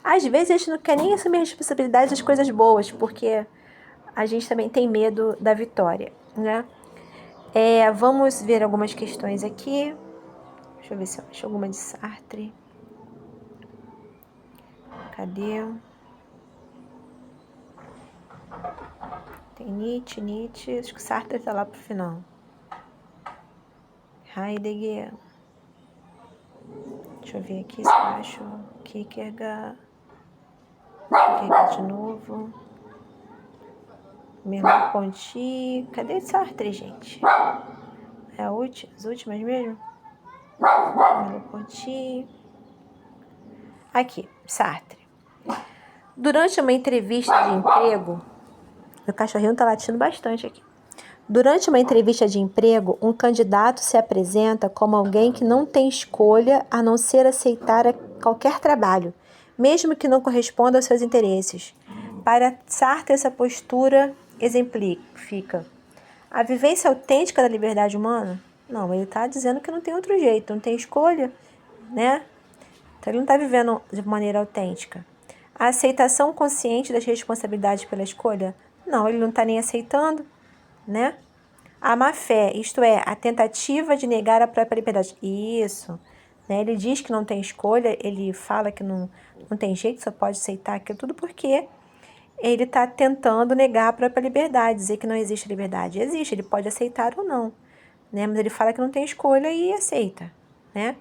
Às vezes a gente não quer nem assumir a responsabilidade das coisas boas, porque a gente também tem medo da vitória, né? Vamos ver algumas questões aqui. Deixa eu ver se eu acho alguma de Sartre. Cadê? Tem Nietzsche. Acho que Sartre tá lá pro final. Heidegger. Deixa eu ver aqui se eu acho Kierkegaard de novo. Merleau-Ponty. Cadê Sartre, gente? As últimas mesmo? Merleau-Ponty. Aqui, Sartre. Durante uma entrevista de emprego, meu cachorrinho tá latindo bastante aqui. Durante uma entrevista de emprego, um candidato se apresenta como alguém que não tem escolha a não ser aceitar qualquer trabalho, mesmo que não corresponda aos seus interesses. Para Sartre, essa postura exemplifica a vivência autêntica da liberdade humana? Não, ele está dizendo que não tem outro jeito, não tem escolha, né? Então ele não está vivendo de maneira autêntica. A aceitação consciente das responsabilidades pela escolha? Não, ele não está nem aceitando, né? A má-fé, isto é, a tentativa de negar a própria liberdade. Isso, né? Ele diz que não tem escolha, ele fala que não tem jeito, só pode aceitar aquilo tudo porque ele está tentando negar a própria liberdade, dizer que não existe liberdade. Existe, ele pode aceitar ou não, né? Mas ele fala que não tem escolha e aceita, né?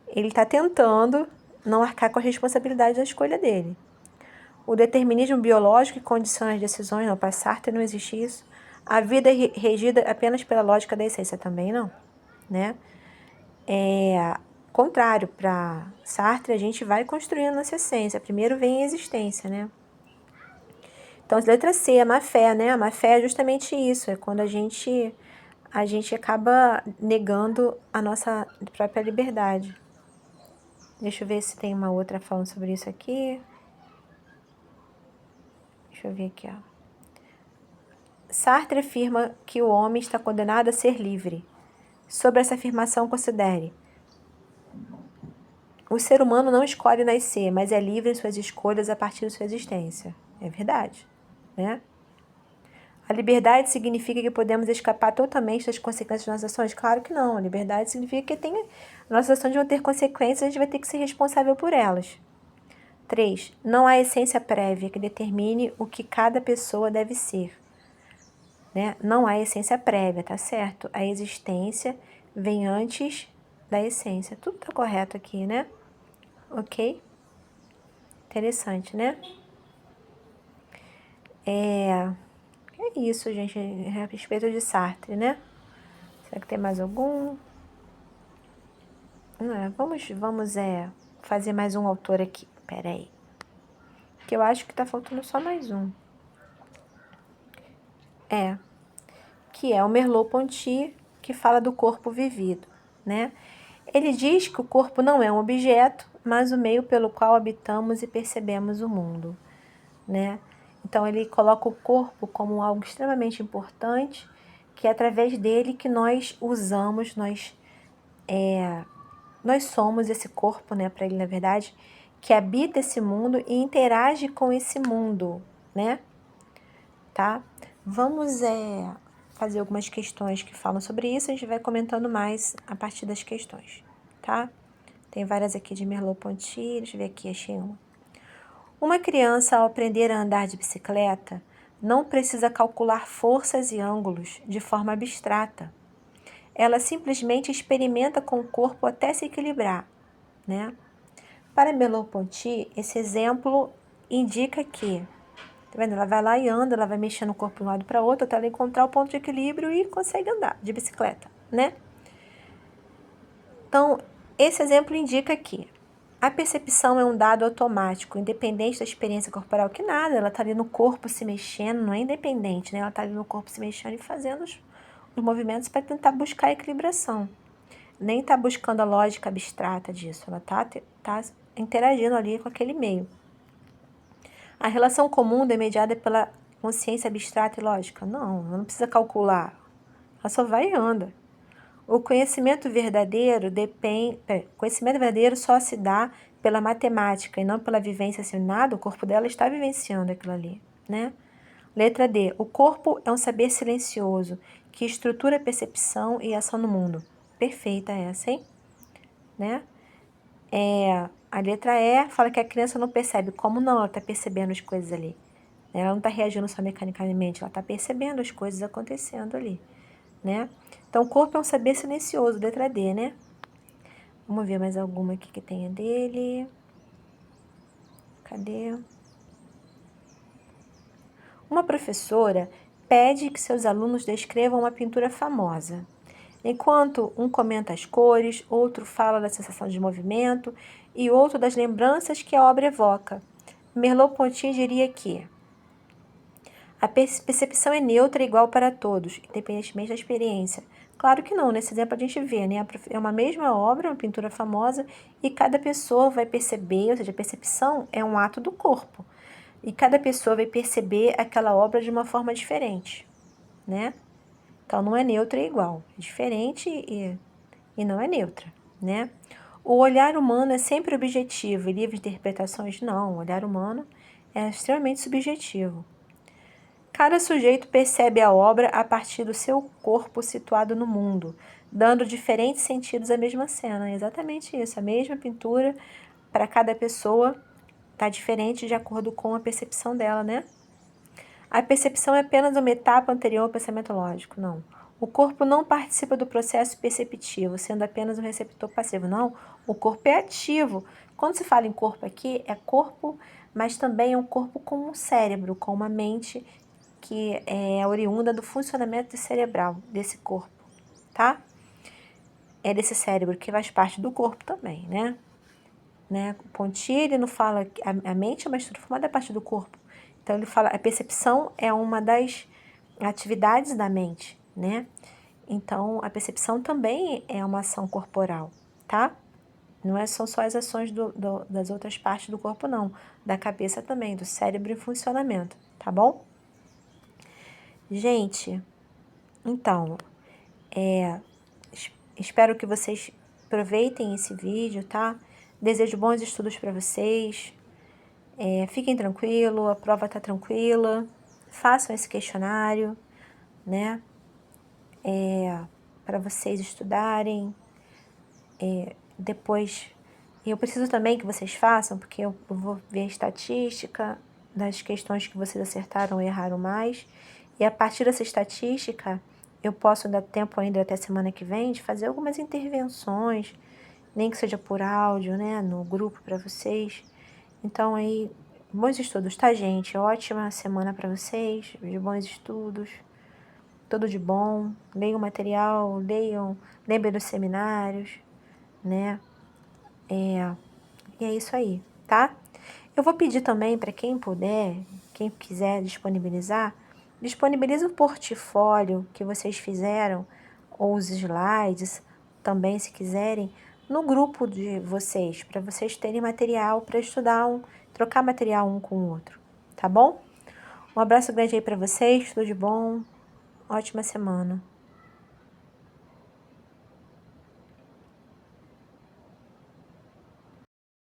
Ele está tentando não arcar com a responsabilidade da escolha dele. O determinismo biológico que condiciona as decisões, não, para Sartre não existe isso. A vida é regida apenas pela lógica da essência, também não, né? contrário, para Sartre, a gente vai construindo nossa essência. Primeiro vem a existência, né? Então, letra C, a má fé, né? A má fé é justamente isso, é quando a gente acaba negando a nossa própria liberdade. Deixa eu ver se tem uma outra falando sobre isso aqui. Deixa eu ver aqui, ó. Sartre afirma que o homem está condenado a ser livre. Sobre essa afirmação, considere: o ser humano não escolhe nascer, mas é livre em suas escolhas a partir de sua existência. É verdade, né? A liberdade significa que podemos escapar totalmente das consequências das nossas ações? Claro que não. A liberdade significa que nossas ações vão ter consequências e a gente vai ter que ser responsável por elas. 3. Não há essência prévia que determine o que cada pessoa deve ser. Né? Não há essência prévia, tá certo? A existência vem antes da essência. Tudo tá correto aqui, né? Ok? Interessante, né? É isso, gente, a respeito de Sartre, né? Será que tem mais algum? Não, vamos fazer mais um autor aqui. Pera aí. Que eu acho que tá faltando só mais um. Que é o Merleau-Ponty, que fala do corpo vivido, né? Ele diz que o corpo não é um objeto, mas o meio pelo qual habitamos e percebemos o mundo, né? Então ele coloca o corpo como algo extremamente importante, que é através dele que nós usamos, nós somos esse corpo, né, para ele, na verdade, que habita esse mundo e interage com esse mundo, né? Tá? Vamos fazer algumas questões que falam sobre isso, a gente vai comentando mais a partir das questões, tá? Tem várias aqui de Merleau-Ponty, deixa eu ver aqui, achei uma. Uma criança, ao aprender a andar de bicicleta, não precisa calcular forças e ângulos de forma abstrata. Ela simplesmente experimenta com o corpo até se equilibrar, né? Para Merleau-Ponty, esse exemplo indica que, tá vendo? Ela vai lá e anda, ela vai mexendo o corpo de um lado para o outro até ela encontrar o ponto de equilíbrio e consegue andar de bicicleta, né? Então, esse exemplo indica que a percepção é um dado automático, independente da experiência corporal, que nada, ela está ali no corpo se mexendo, não é independente, né? Ela está ali no corpo se mexendo e fazendo os movimentos para tentar buscar a equilibração. Nem está buscando a lógica abstrata disso, ela está interagindo ali com aquele meio. A relação comum é mediada pela consciência abstrata e lógica? Não, ela não precisa calcular, ela só vai e anda. O conhecimento verdadeiro só se dá pela matemática e não pela vivência assinada. O corpo dela está vivenciando aquilo ali, né? Letra D. O corpo é um saber silencioso que estrutura a percepção e ação no mundo. Perfeita essa, hein? Né? A letra E fala que a criança não percebe. Como não? Ela está percebendo as coisas ali. Ela não está reagindo só mecanicamente, ela está percebendo as coisas acontecendo ali, né? Então, o corpo é um saber silencioso, letra D, né? Vamos ver mais alguma aqui que tenha dele. Cadê? Uma professora pede que seus alunos descrevam uma pintura famosa. Enquanto um comenta as cores, outro fala da sensação de movimento e outro das lembranças que a obra evoca. Merleau-Ponty diria que a percepção é neutra e igual para todos, independentemente da experiência. Claro que não, nesse exemplo a gente vê, né? É uma mesma obra, uma pintura famosa, e cada pessoa vai perceber, ou seja, a percepção é um ato do corpo. E cada pessoa vai perceber aquela obra de uma forma diferente, né? Então não é neutra e igual, é diferente e não é neutra, né? O olhar humano é sempre objetivo e livre de interpretações? Não, o olhar humano é extremamente subjetivo. Cada sujeito percebe a obra a partir do seu corpo situado no mundo, dando diferentes sentidos à mesma cena. É exatamente isso, a mesma pintura para cada pessoa está diferente de acordo com a percepção dela, né? A percepção é apenas uma etapa anterior ao pensamento lógico, não. O corpo não participa do processo perceptivo, sendo apenas um receptor passivo. Não, o corpo é ativo. Quando se fala em corpo aqui, é corpo, mas também é um corpo com um cérebro, com uma mente que é oriunda do funcionamento cerebral desse corpo, tá? é desse cérebro que faz parte do corpo também, né? O Ponty, ele não fala que a mente é uma estrutura formada parte do corpo. Então, ele fala, a percepção é uma das atividades da mente, né? Então, a percepção também é uma ação corporal, tá? Não são só as ações das outras partes do corpo, não. Da cabeça também, do cérebro em funcionamento, tá bom? Gente, então, espero que vocês aproveitem esse vídeo, tá? Desejo bons estudos para vocês. Fiquem tranquilos, a prova tá tranquila. Façam esse questionário, né? Para vocês estudarem. Depois, eu preciso também que vocês façam, porque eu vou ver a estatística das questões que vocês acertaram ou erraram mais. E a partir dessa estatística, eu posso dar tempo ainda até semana que vem de fazer algumas intervenções, nem que seja por áudio, né, no grupo para vocês. Então aí, bons estudos, tá, gente? Ótima semana para vocês, de bons estudos, tudo de bom. Leiam o material, lembrem dos seminários, né? E é isso aí, tá? Eu vou pedir também para quem puder, quem quiser disponibilizar, disponibilize o portfólio que vocês fizeram, ou os slides, também, se quiserem, no grupo de vocês, para vocês terem material para estudar, trocar material um com o outro, tá bom? Um abraço grande aí para vocês, tudo de bom, ótima semana.